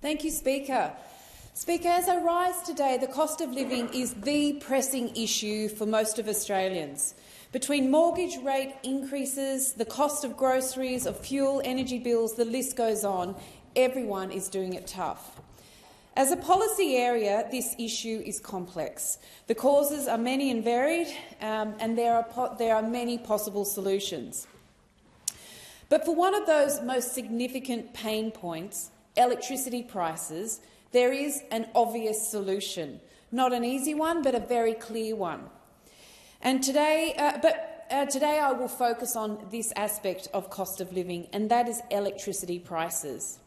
Thank you, Speaker. Speaker, as I rise today, the cost of living is the pressing issue for most of Australians. Between mortgage rate increases, the cost of groceries, of fuel, energy bills, the list goes on, everyone is doing it tough. As a policy area, this issue is complex. The causes are many and varied, and there are many possible solutions. But for one of those most significant pain points, electricity prices, there is an obvious solution. Not an easy one, but a very clear one. And today I will focus on this aspect of cost of living, and that is electricity prices.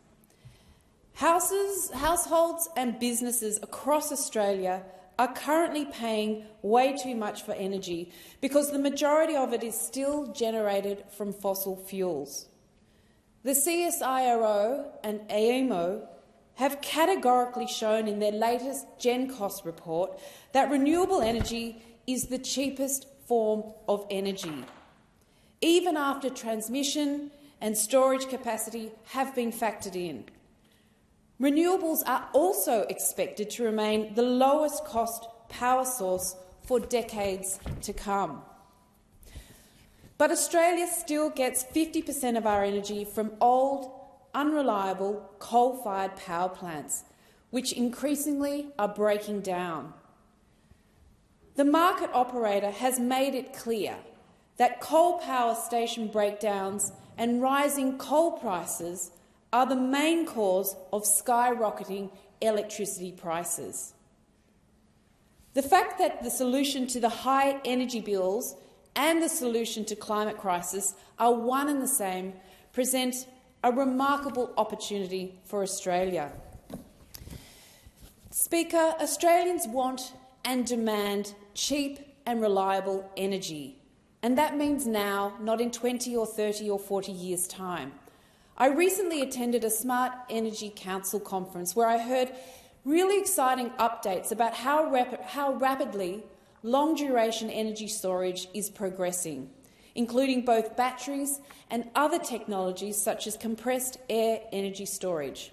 Households and businesses across Australia are currently paying way too much for energy because the majority of it is still generated from fossil fuels. The CSIRO and AEMO have categorically shown in their latest Gen Cost report that renewable energy is the cheapest form of energy, even after transmission and storage capacity have been factored in. Renewables are also expected to remain the lowest cost power source for decades to come. But Australia still gets 50% of our energy from old, unreliable coal-fired power plants, which increasingly are breaking down. The market operator has made it clear that coal power station breakdowns and rising coal prices are the main cause of skyrocketing electricity prices. The fact that the solution to the high energy bills and the solution to climate crisis are one and the same present a remarkable opportunity for Australia. Speaker, Australians want and demand cheap and reliable energy, and that means now, not in 20 or 30 or 40 years' time. I recently attended a Smart Energy Council conference where I heard really exciting updates about how rapidly long-duration energy storage is progressing, including both batteries and other technologies such as compressed air energy storage.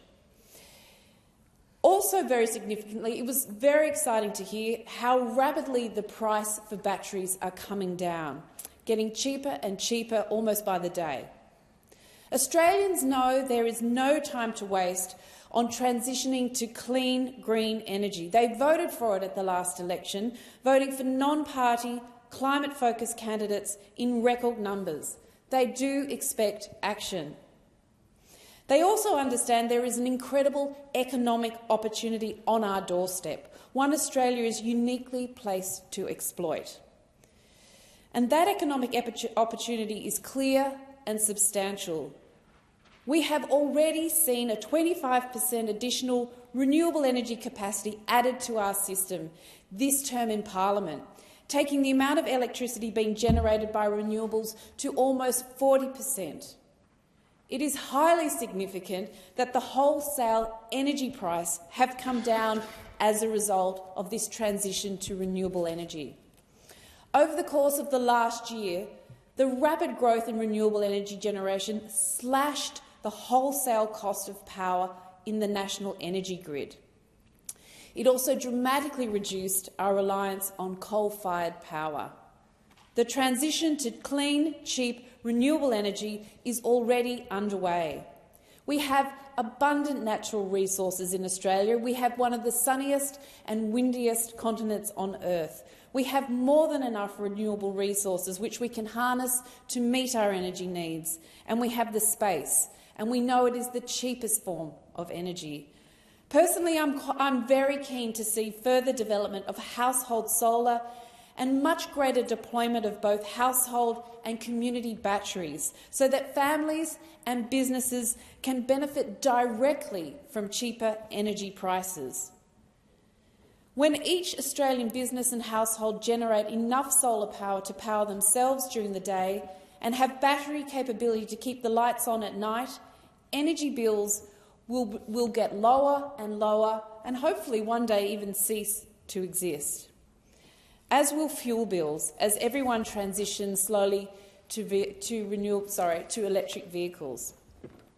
Also, very significantly, it was very exciting to hear how rapidly the price for batteries are coming down, getting cheaper and cheaper almost by the day. Australians know there is no time to waste on transitioning to clean, green energy. They voted for it at the last election, voting for non-party, climate-focused candidates in record numbers. They do expect action. They also understand there is an incredible economic opportunity on our doorstep, one Australia is uniquely placed to exploit. And that economic opportunity is clear and substantial. We have already seen a 25% additional renewable energy capacity added to our system this term in Parliament, taking the amount of electricity being generated by renewables to almost 40%. It is highly significant that the wholesale energy price have come down as a result of this transition to renewable energy. Over the course of the last year, the rapid growth in renewable energy generation slashed the wholesale cost of power in the national energy grid. It also dramatically reduced our reliance on coal-fired power. The transition to clean, cheap, renewable energy is already underway. We have abundant natural resources in Australia. We have one of the sunniest and windiest continents on Earth. We have more than enough renewable resources which we can harness to meet our energy needs, and we have the space, and we know it is the cheapest form of energy. Personally, I'm very keen to see further development of household solar and much greater deployment of both household and community batteries so that families and businesses can benefit directly from cheaper energy prices. When each Australian business and household generate enough solar power to power themselves during the day and have battery capability to keep the lights on at night, energy bills will get lower and lower and hopefully one day even cease to exist. As will fuel bills, as everyone transitions slowly to electric vehicles.